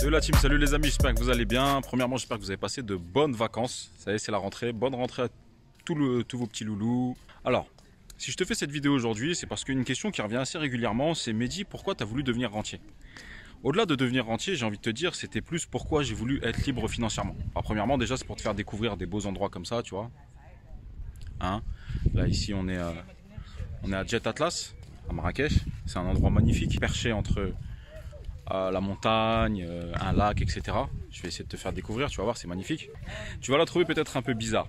Salut la team, salut les amis, j'espère que vous allez bien. Premièrement, j'espère que vous avez passé de bonnes vacances. Ça y est, c'est la rentrée. Bonne rentrée à tous vos petits loulous. Alors, si je te fais cette vidéo aujourd'hui, c'est parce qu'une question qui revient assez régulièrement, c'est Mehdi, pourquoi tu as voulu devenir rentier? Au-delà de devenir rentier, j'ai envie de te dire, c'était plus pourquoi j'ai voulu être libre financièrement. Alors, premièrement, déjà, c'est pour te faire découvrir des beaux endroits comme ça, tu vois. Hein, là, ici, on est à Jet Atlas, à Marrakech. C'est un endroit magnifique, perché entre la montagne, un lac, etc. Je vais essayer de te faire découvrir, tu vas voir, c'est magnifique. Tu vas la trouver peut-être un peu bizarre.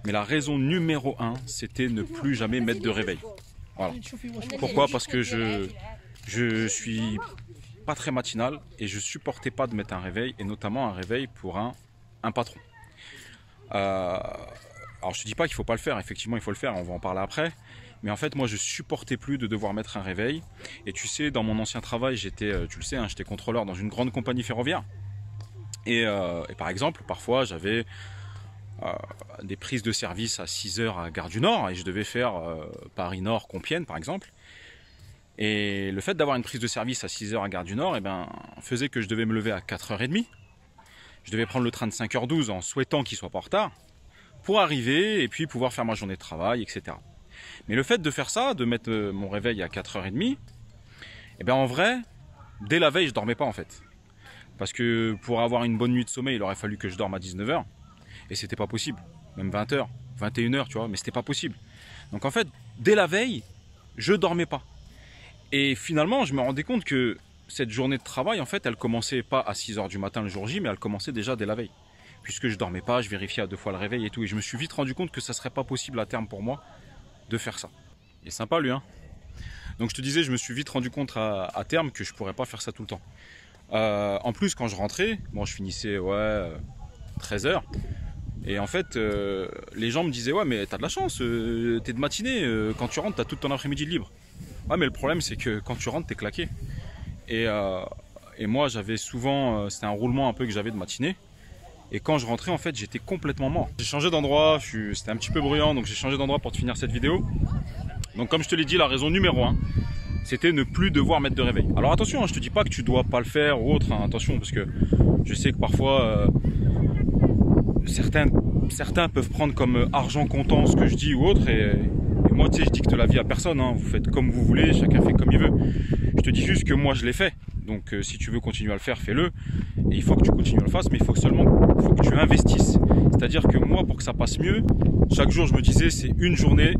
Mais la raison numéro 1, c'était ne plus jamais mettre de réveil. Voilà. Pourquoi? Parce que je suis pas très matinal et je supportais pas de mettre un réveil, et notamment un réveil pour un patron. Alors je te dis pas qu'il faut pas le faire, effectivement il faut le faire, on va en parler après. Mais en fait moi je supportais plus de devoir mettre un réveil. Et tu sais, dans mon ancien travail, j'étais, tu le sais, hein, j'étais contrôleur dans une grande compagnie ferroviaire. Et par exemple, parfois j'avais des prises de service à 6 h à Gare du Nord, et je devais faire Paris-Nord, Compiègne par exemple. Et le fait d'avoir une prise de service à 6 h à Gare du Nord, faisait que je devais me lever à 4h30. Je devais prendre le train de 5h12 en souhaitant qu'il soit pas en retard, pour arriver et puis pouvoir faire ma journée de travail, etc. Mais le fait de faire ça, de mettre mon réveil à 4h30, en vrai, dès la veille, je dormais pas en fait. Parce que pour avoir une bonne nuit de sommeil, il aurait fallu que je dorme à 19 h. Et c'était pas possible. Même 20 h, 21 h, tu vois, mais c'était pas possible. Donc en fait, dès la veille, je dormais pas. Et finalement, je me rendais compte que cette journée de travail, en fait, elle commençait pas à 6 h du matin le jour J, mais elle commençait déjà dès la veille. Puisque je dormais pas, je vérifiais à 2 fois le réveil et tout. Et je me suis vite rendu compte que ça serait pas possible à terme pour moi de faire ça. Il est sympa lui, hein. Donc je te disais, je me suis vite rendu compte à terme que je pourrais pas faire ça tout le temps. En plus, quand je rentrais, bon, je finissais 13 h. Et en fait, les gens me disaient, ouais, mais t'as de la chance, t'es de matinée, quand tu rentres, t'as tout ton après-midi de libre. Ouais, mais le problème, c'est que quand tu rentres, t'es claqué. Et moi, j'avais souvent, c'était un roulement un peu que j'avais de matinée. Et quand je rentrais, en fait, j'étais complètement mort. J'ai changé d'endroit, c'était un petit peu bruyant, donc j'ai changé d'endroit pour te finir cette vidéo. Donc comme je te l'ai dit, la raison numéro 1, c'était ne plus devoir mettre de réveil. Alors attention, hein, je te dis pas que tu dois pas le faire ou autre, hein, attention, parce que je sais que parfois, certains peuvent prendre comme argent comptant ce que je dis ou autre, et moi, tu sais, je dicte la vie à personne, hein, vous faites comme vous voulez, chacun fait comme il veut. Je te dis juste que moi, je l'ai fait. Donc si tu veux continuer à le faire, fais-le. Et il faut que tu continues à le faire, mais il faut que tu investisses. C'est-à-dire que moi, pour que ça passe mieux, chaque jour, je me disais, c'est une journée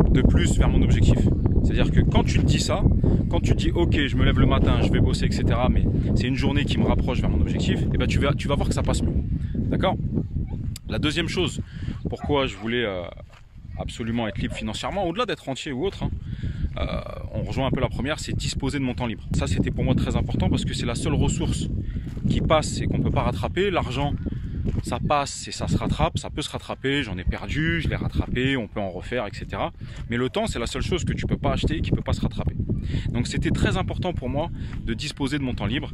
de plus vers mon objectif. C'est-à-dire que quand tu te dis ça, quand tu te dis, ok, je me lève le matin, je vais bosser, etc., mais c'est une journée qui me rapproche vers mon objectif, et ben tu vas voir que ça passe mieux. D'accord? La deuxième chose, pourquoi je voulais absolument être libre financièrement, au-delà d'être rentier ou autre, hein, on rejoint un peu la première, c'est disposer de mon temps libre. Ça, c'était pour moi très important parce que c'est la seule ressource qui passe et qu'on ne peut pas rattraper. L'argent, ça passe et ça se rattrape, ça peut se rattraper, j'en ai perdu, je l'ai rattrapé, on peut en refaire, etc. Mais le temps, c'est la seule chose que tu ne peux pas acheter et qui ne peut pas se rattraper. Donc c'était très important pour moi de disposer de mon temps libre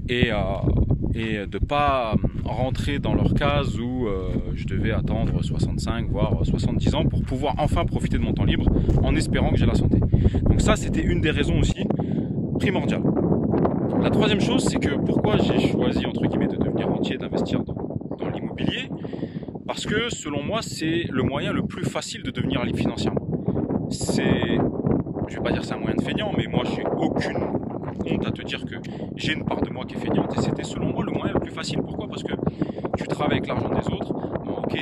et de ne pas rentrer dans leur case où je devais attendre 65 voire 70 ans pour pouvoir enfin profiter de mon temps libre en espérant que j'ai la santé. Donc ça, c'était une des raisons aussi primordiales. La troisième chose, c'est que pourquoi j'ai choisi entre guillemets de devenir rentier, d'investir dans l'immobilier, parce que selon moi, c'est le moyen le plus facile de devenir libre financièrement. Je vais pas dire c'est un moyen de feignant, mais moi j'ai aucune honte à te dire que j'ai une part de moi qui est feignante, et c'était selon moi le moyen le plus facile. Pourquoi? Parce que tu travailles avec l'argent des autres. Bon, ok,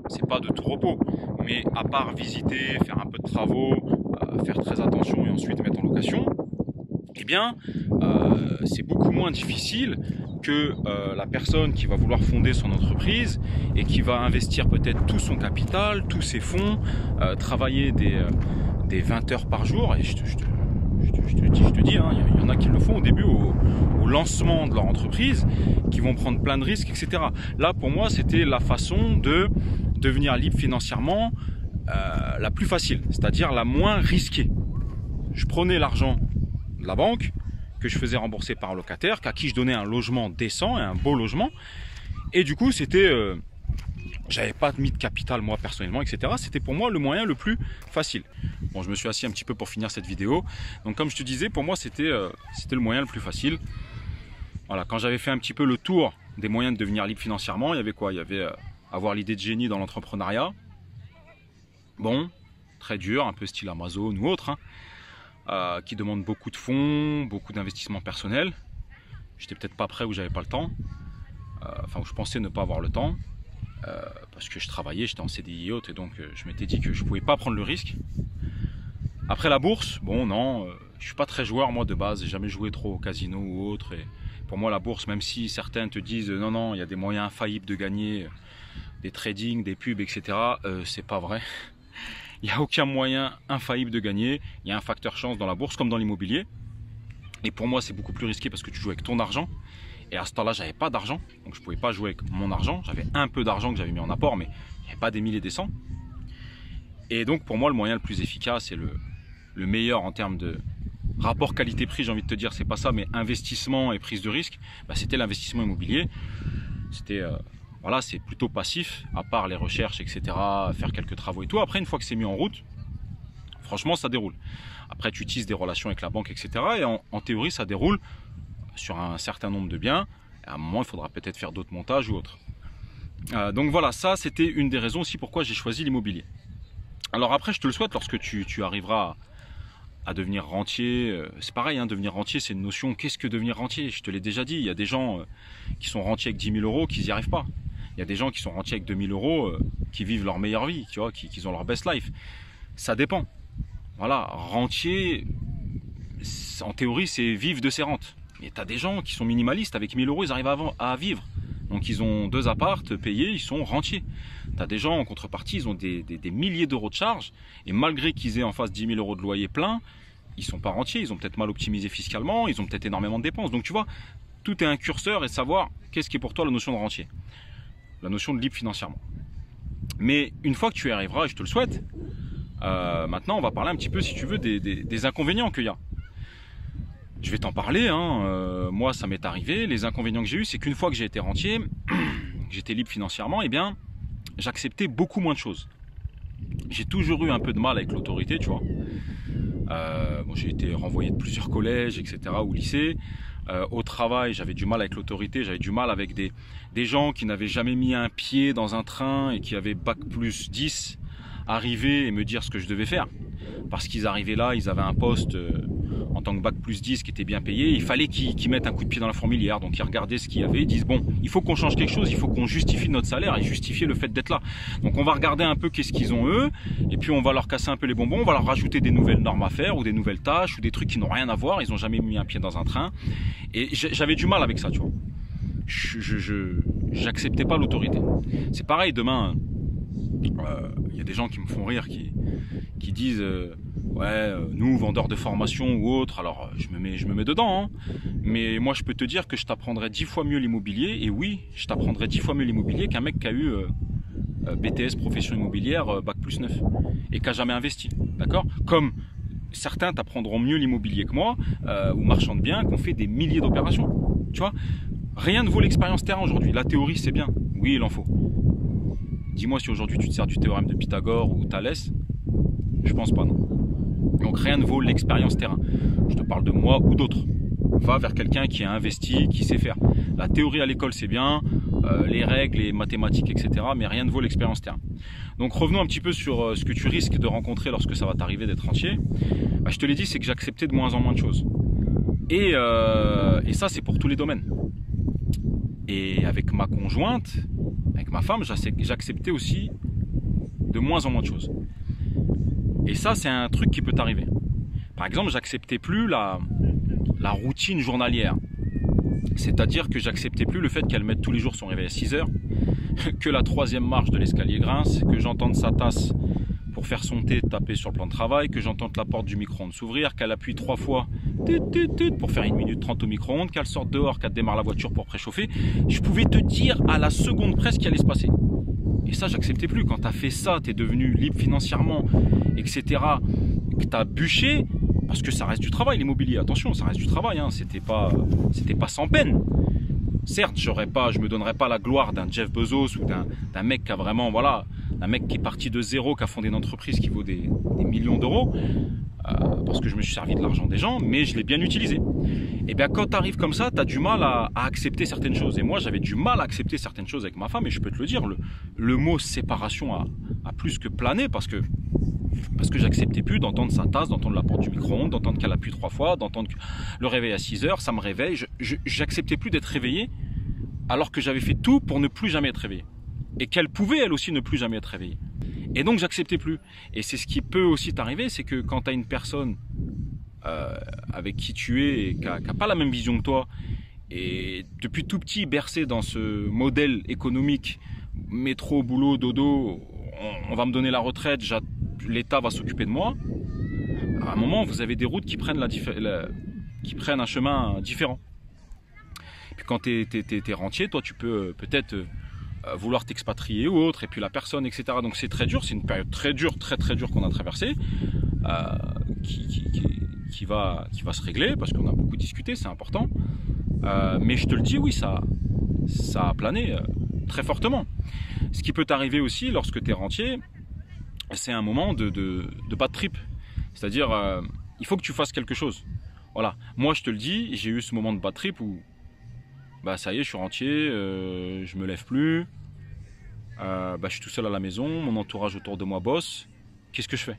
c'est pas de tout repos, mais à part visiter, faire un peu de travaux, faire très attention et ensuite mettre en location, c'est beaucoup moins difficile que la personne qui va vouloir fonder son entreprise et qui va investir peut-être tout son capital, tous ses fonds, travailler des 20 heures par jour. Et je te dis, hein, il y en a qui le font au début, au lancement de leur entreprise, qui vont prendre plein de risques, etc. Là, pour moi, c'était la façon de devenir libre financièrement la plus facile, c'est-à-dire la moins risquée. Je prenais l'argent de la banque, que je faisais rembourser par un locataire, à qui je donnais un logement décent et un beau logement. Et du coup, c'était... j'avais pas mis de capital moi personnellement, etc. C'était pour moi le moyen le plus facile. Bon, je me suis assis un petit peu pour finir cette vidéo. Donc comme je te disais, pour moi c'était le moyen le plus facile. Voilà, quand j'avais fait un petit peu le tour des moyens de devenir libre financièrement, il y avait quoi? Il y avait avoir l'idée de génie dans l'entrepreneuriat. Bon, très dur, un peu style Amazon ou autre, hein, qui demande beaucoup de fonds, beaucoup d'investissements personnels. J'étais peut-être pas prêt ou j'avais pas le temps. Enfin, où je pensais ne pas avoir le temps. Parce que je travaillais, j'étais en CDI et autres, et donc je m'étais dit que je pouvais pas prendre le risque. Après la bourse, bon non, je suis pas très joueur moi de base, j'ai jamais joué trop au casino ou autre. Et pour moi la bourse, même si certains te disent non non, il y a des moyens infaillibles de gagner, des tradings, des pubs, etc. C'est pas vrai. Il n'y a aucun moyen infaillible de gagner. Il y a un facteur chance dans la bourse comme dans l'immobilier. Et pour moi c'est beaucoup plus risqué parce que tu joues avec ton argent. Et à ce temps-là, j'avais pas d'argent, donc je pouvais pas jouer avec mon argent. J'avais un peu d'argent que j'avais mis en apport, mais il n'y avait pas des milliers et des cents. Et donc pour moi, le moyen le plus efficace et le meilleur en termes de rapport qualité-prix, j'ai envie de te dire, c'est pas ça, mais investissement et prise de risque, bah, c'était l'investissement immobilier. C'était voilà, c'est plutôt passif, à part les recherches, etc., faire quelques travaux et tout. Après, une fois que c'est mis en route, franchement, ça déroule. Après, tu utilises des relations avec la banque, etc. Et en théorie, ça déroule sur un certain nombre de biens. À un moment, il faudra peut-être faire d'autres montages ou autres. Donc voilà, ça, c'était une des raisons aussi pourquoi j'ai choisi l'immobilier. Alors après, je te le souhaite, lorsque tu arriveras à devenir rentier. C'est pareil, hein, devenir rentier, c'est une notion. Qu'est-ce que devenir rentier? Je te l'ai déjà dit, il y a des gens qui sont rentiers avec 10 000 euros qui n'y arrivent pas. Il y a des gens qui sont rentiers avec 2 000 euros qui vivent leur meilleure vie, tu vois, qui ont leur best life. Ça dépend. Voilà, rentier, en théorie, c'est vivre de ses rentes. Mais tu as des gens qui sont minimalistes, avec 1 000 euros, ils arrivent à vivre. Donc ils ont 2 appartes payés, ils sont rentiers. Tu as des gens en contrepartie, ils ont des milliers d'euros de charges, et malgré qu'ils aient en face 10 000 euros de loyer plein, ils ne sont pas rentiers, ils ont peut-être mal optimisé fiscalement, ils ont peut-être énormément de dépenses. Donc tu vois, tout est un curseur et de savoir qu'est-ce qui est pour toi la notion de rentier, la notion de libre financièrement. Mais une fois que tu y arriveras, et je te le souhaite, maintenant on va parler un petit peu, si tu veux, des inconvénients qu'il y a. Je vais t'en parler, hein. Moi ça m'est arrivé. Les inconvénients que j'ai eu, c'est qu'une fois que j'ai été rentier, que j'étais libre financièrement, eh bien j'acceptais beaucoup moins de choses. J'ai toujours eu un peu de mal avec l'autorité, tu vois. Bon, j'ai été renvoyé de plusieurs collèges, etc. ou lycées. Au travail, j'avais du mal avec l'autorité, j'avais du mal avec des gens qui n'avaient jamais mis un pied dans un train et qui avaient bac plus 10, arriver et me dire ce que je devais faire. Parce qu'ils arrivaient là, ils avaient un poste en tant que bac plus 10 qui était bien payé, il fallait qu'ils mettent un coup de pied dans la fourmilière. Donc ils regardaient ce qu'il y avait, ils disent bon, il faut qu'on change quelque chose, il faut qu'on justifie notre salaire et justifier le fait d'être là. Donc on va regarder un peu qu'est-ce qu'ils ont eux, et puis on va leur casser un peu les bonbons, on va leur rajouter des nouvelles normes à faire ou des nouvelles tâches ou des trucs qui n'ont rien à voir, ils n'ont jamais mis un pied dans un train. Et j'avais du mal avec ça, tu vois. J'acceptais pas l'autorité. C'est pareil, demain, il y a des gens qui me font rire, qui disent ouais, nous vendeurs de formation ou autres, alors je me mets dedans, hein. Mais moi je peux te dire que je t'apprendrai 10 fois mieux l'immobilier, et oui, je t'apprendrai 10 fois mieux l'immobilier qu'un mec qui a eu BTS profession immobilière, bac plus 9, et qui a jamais investi, d'accord? Comme certains t'apprendront mieux l'immobilier que moi, ou marchands de biens, qui ont fait des milliers d'opérations, tu vois. Rien ne vaut l'expérience terrain aujourd'hui. La théorie c'est bien, oui il en faut. Dis-moi si aujourd'hui tu te sers du théorème de Pythagore ou Thalès, je pense pas, non. Donc rien ne vaut l'expérience terrain. Je te parle de moi ou d'autres. Va vers quelqu'un qui a investi, qui sait faire. La théorie à l'école c'est bien, les règles, les mathématiques, etc. Mais rien ne vaut l'expérience terrain. Donc revenons un petit peu sur ce que tu risques de rencontrer lorsque ça va t'arriver d'être rentier. Bah, je te l'ai dit, c'est que j'acceptais de moins en moins de choses. Et ça c'est pour tous les domaines. Et avec ma conjointe, avec ma femme, j'acceptais aussi de moins en moins de choses. Et ça, c'est un truc qui peut t'arriver. Par exemple, j'acceptais plus la routine journalière. C'est-à-dire que j'acceptais plus le fait qu'elle mette tous les jours son réveil à 6 heures, que la 3e marche de l'escalier grince, que j'entende sa tasse pour faire son thé taper sur le plan de travail, que j'entende la porte du micro-ondes s'ouvrir, qu'elle appuie 3 fois pour faire 1 minute 30 au micro-ondes, qu'elle sorte dehors, qu'elle démarre la voiture pour préchauffer. Je pouvais te dire à la seconde près ce qui allait se passer. Et ça, j'acceptais plus. Quand tu as fait ça, tu es devenu libre financièrement, etc., que tu as bûché, parce que ça reste du travail, l'immobilier. Attention, ça reste du travail, hein. C'était pas sans peine. Certes, je me donnerais pas la gloire d'un Jeff Bezos ou d'un mec qui a vraiment, voilà, un mec qui est parti de zéro, qui a fondé une entreprise qui vaut des millions d'euros. parce que je me suis servi de l'argent des gens, mais je l'ai bien utilisé. Et bien quand tu arrives comme ça, tu as du mal à accepter certaines choses. Et moi, j'avais du mal à accepter certaines choses avec ma femme, et je peux te le dire, le mot séparation a plus que plané, parce que j'acceptais plus d'entendre sa tasse, d'entendre la porte du micro-ondes, d'entendre qu'elle appuie 3 fois, d'entendre le réveil à 6 heures, ça me réveille. J'acceptais plus d'être réveillé, alors que j'avais fait tout pour ne plus jamais être réveillé. Et qu'elle pouvait, elle aussi, ne plus jamais être réveillée. Et donc, j'acceptais plus. Et c'est ce qui peut aussi t'arriver, c'est que quand tu as une personne avec qui tu es et qui n'a pas la même vision que toi, et depuis tout petit bercé dans ce modèle économique, métro, boulot, dodo, on va me donner la retraite, l'État va s'occuper de moi, à un moment, vous avez des routes qui prennent, qui prennent un chemin différent. Et puis quand tu es rentier, toi, tu peux peut-être vouloir t'expatrier ou autre, et puis la personne, etc. Donc c'est très dur, c'est une période très dure, très dure qu'on a traversée, qui va se régler, parce qu'on a beaucoup discuté, c'est important. Mais je te le dis, oui, ça a plané très fortement. Ce qui peut t'arriver aussi lorsque tu es rentier, c'est un moment de bad trip. C'est-à-dire, il faut que tu fasses quelque chose. Voilà. Moi, je te le dis, j'ai eu ce moment de bad trip où, bah ça y est, je suis rentier, je me lève plus, je suis tout seul à la maison, mon entourage autour de moi bosse. Qu'est-ce que je fais?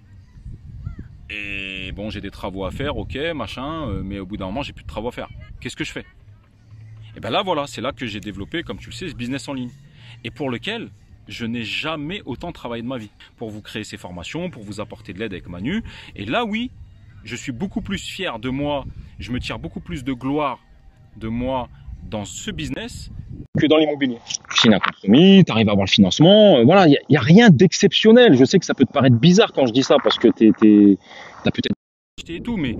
Et bon, j'ai des travaux à faire, ok, machin, mais au bout d'un moment, j'ai plus de travaux à faire. Qu'est-ce que je fais? Et bien là, voilà, c'est là que j'ai développé, comme tu le sais, ce business en ligne. Et pour lequel je n'ai jamais autant travaillé de ma vie. Pour vous créer ces formations, pour vous apporter de l'aide avec Manu. Et là, oui, je suis beaucoup plus fier de moi, je me tire beaucoup plus de gloire de moi dans ce business que dans l'immobilier. Tu signes un compromis, tu arrives à avoir le financement, voilà, il n'y a rien d'exceptionnel. Je sais que ça peut te paraître bizarre quand je dis ça, parce que tu as peut-être acheté et tout, mais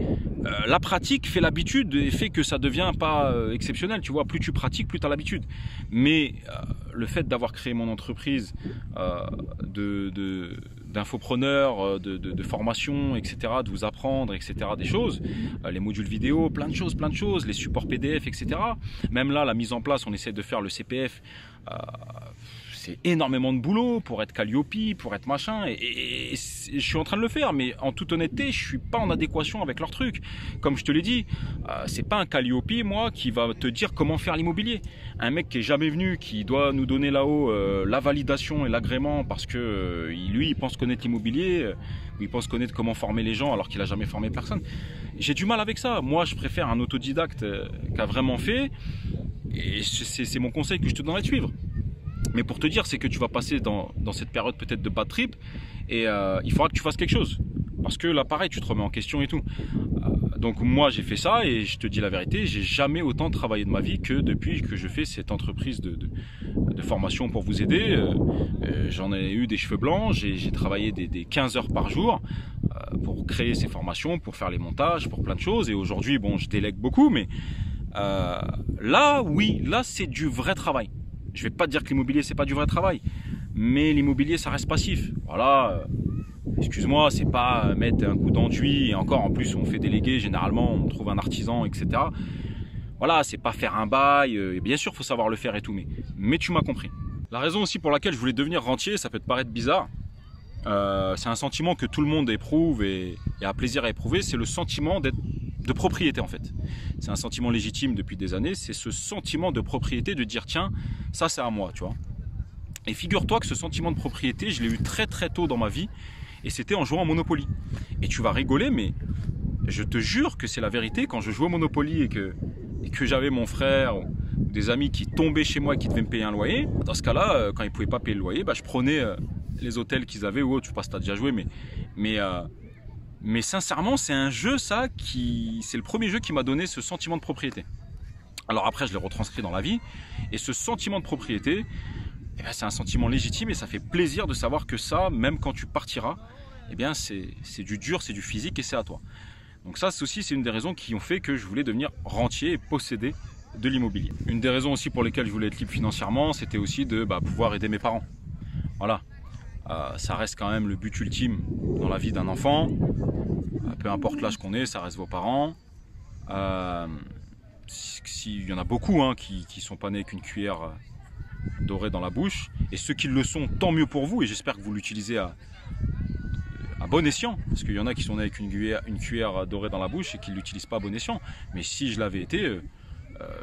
la pratique fait l'habitude et fait que ça devient pas exceptionnel, tu vois. Plus tu pratiques, plus tu as l'habitude. Mais le fait d'avoir créé mon entreprise d'infopreneur, de formation, etc., de vous apprendre, etc., des choses, les modules vidéo, plein de choses, les supports PDF, etc. Même là, la mise en place, on essaie de faire le CPF, c'est énormément de boulot pour être Calliope, pour être machin, et je suis en train de le faire, mais en toute honnêteté, je suis pas en adéquation avec leur truc. Comme je te l'ai dit, c'est pas un Calliope, moi, qui va te dire comment faire l'immobilier. Un mec qui est jamais venu, qui doit nous donner là-haut la validation et l'agrément parce que lui, il pense connaître l'immobilier, il pense connaître comment former les gens alors qu'il a jamais formé personne. J'ai du mal avec ça. Moi, je préfère un autodidacte qui a vraiment fait, et c'est mon conseil que je te donnerais de suivre. Mais pour te dire, c'est que tu vas passer dans cette période peut-être de bad trip, et il faudra que tu fasses quelque chose. Parce que là, pareil, tu te remets en question et tout. Donc moi, j'ai fait ça, et je te dis la vérité, j'ai jamais autant travaillé de ma vie que depuis que je fais cette entreprise de formation pour vous aider. J'en ai eu des cheveux blancs, j'ai travaillé des 15 heures par jour pour créer ces formations, pour faire les montages, pour plein de choses. Et aujourd'hui, bon, je délègue beaucoup, mais là, oui, là, c'est du vrai travail. Je vais pas te dire que l'immobilier c'est pas du vrai travail, mais l'immobilier ça reste passif. Voilà, excuse-moi, c'est pas mettre un coup d'enduit, et encore en plus on fait déléguer, généralement on trouve un artisan, etc. Voilà, c'est pas faire un bail, et bien sûr faut savoir le faire et tout, mais tu m'as compris. La raison aussi pour laquelle je voulais devenir rentier, ça peut te paraître bizarre, c'est un sentiment que tout le monde éprouve et a plaisir à éprouver, c'est le sentiment de propriété en fait. C'est un sentiment légitime depuis des années, c'est ce sentiment de propriété, de dire tiens, ça c'est à moi, tu vois. Et figure-toi que ce sentiment de propriété, je l'ai eu très tôt dans ma vie, et c'était en jouant à Monopoly. Et tu vas rigoler, mais je te jure que c'est la vérité. Quand je jouais au Monopoly et que j'avais mon frère ou des amis qui tombaient chez moi et qui devaient me payer un loyer, dans ce cas-là, quand ils ne pouvaient pas payer le loyer, je prenais les hôtels qu'ils avaient ou autre, je sais pas si tu as déjà joué, mais sincèrement, c'est un jeu, ça, c'est le premier jeu qui m'a donné ce sentiment de propriété. Alors après, je l'ai retranscrit dans la vie, et ce sentiment de propriété, eh bien, c'est un sentiment légitime, et ça fait plaisir de savoir que ça, même quand tu partiras, eh bien, c'est du dur, c'est du physique, et c'est à toi. Donc ça, c'est une des raisons qui ont fait que je voulais devenir rentier et posséder de l'immobilier. Une des raisons aussi pour lesquelles je voulais être libre financièrement, c'était aussi de pouvoir aider mes parents. Voilà. Ça reste quand même le but ultime dans la vie d'un enfant. Peu importe l'âge qu'on est, ça reste vos parents. Il y en a beaucoup qui sont pas nés avec une cuillère dorée dans la bouche. Et ceux qui le sont, tant mieux pour vous. Et j'espère que vous l'utilisez à bon escient, parce qu'il y en a qui sont nés avec une cuillère dorée dans la bouche et qui ne l'utilisent pas à bon escient. Mais si je l'avais été,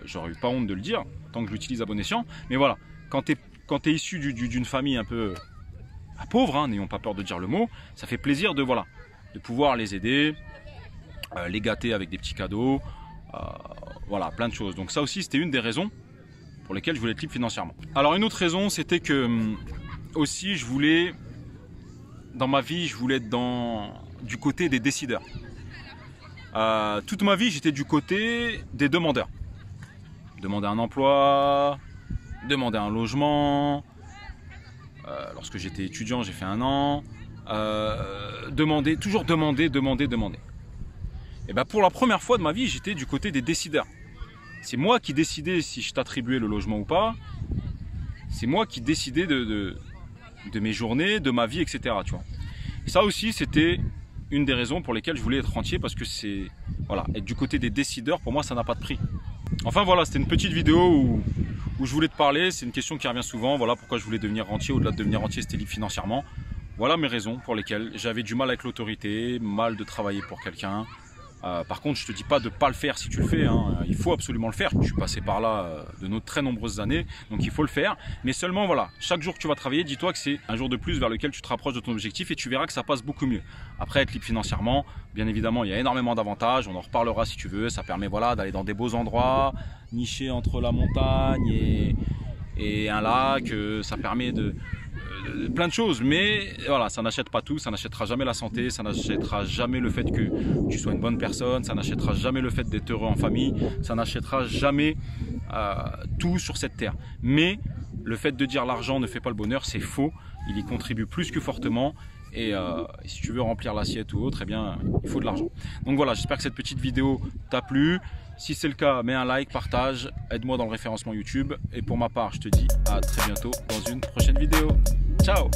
j'aurais eu pas honte de le dire, tant que je l'utilise à bon escient. Mais voilà, quand tu es issu d'une famille un peu pauvre, hein, n'ayons pas peur de dire le mot, ça fait plaisir de pouvoir les aider, les gâter avec des petits cadeaux, voilà, plein de choses. Donc ça aussi, c'était une des raisons pour lesquelles je voulais être libre financièrement. Alors une autre raison, c'était que aussi je voulais, dans ma vie, je voulais être du côté des décideurs. Toute ma vie, j'étais du côté des demandeurs. Demander un emploi, demander un logement. Lorsque j'étais étudiant, j'ai fait 1 an. Toujours demander. Et ben pour la première fois de ma vie, j'étais du côté des décideurs. C'est moi qui décidais si je t'attribuais le logement ou pas. C'est moi qui décidais de mes journées, de ma vie, etc. Tu vois. Et ça aussi, c'était une des raisons pour lesquelles je voulais être rentier, parce que être du côté des décideurs, pour moi, ça n'a pas de prix. Enfin voilà, c'était une petite vidéo où je voulais te parler. C'est une question qui revient souvent. Voilà pourquoi je voulais devenir rentier. Au-delà de devenir rentier, c'était libre financièrement. Voilà mes raisons pour lesquelles j'avais du mal avec l'autorité, mal de travailler pour quelqu'un. Par contre, je te dis pas de ne pas le faire si tu le fais, hein. Il faut absolument le faire. Je suis passé par là de très nombreuses années, donc il faut le faire. Mais seulement voilà, chaque jour que tu vas travailler, dis-toi que c'est un jour de plus vers lequel tu te rapproches de ton objectif et tu verras que ça passe beaucoup mieux. Après, être libre financièrement, bien évidemment, il y a énormément d'avantages. On en reparlera si tu veux. Ça permet d'aller dans des beaux endroits, nichés entre la montagne et un lac. Ça permet plein de choses, mais voilà, ça n'achète pas tout, ça n'achètera jamais la santé, ça n'achètera jamais le fait que tu sois une bonne personne, ça n'achètera jamais le fait d'être heureux en famille, ça n'achètera jamais tout sur cette terre. Mais le fait de dire l'argent ne fait pas le bonheur, c'est faux, il y contribue plus que fortement. Et si tu veux remplir l'assiette ou autre, eh bien, il faut de l'argent. Donc voilà, j'espère que cette petite vidéo t'a plu. Si c'est le cas, mets un like, partage, aide-moi dans le référencement YouTube. Et pour ma part, je te dis à très bientôt dans une prochaine vidéo. Ciao!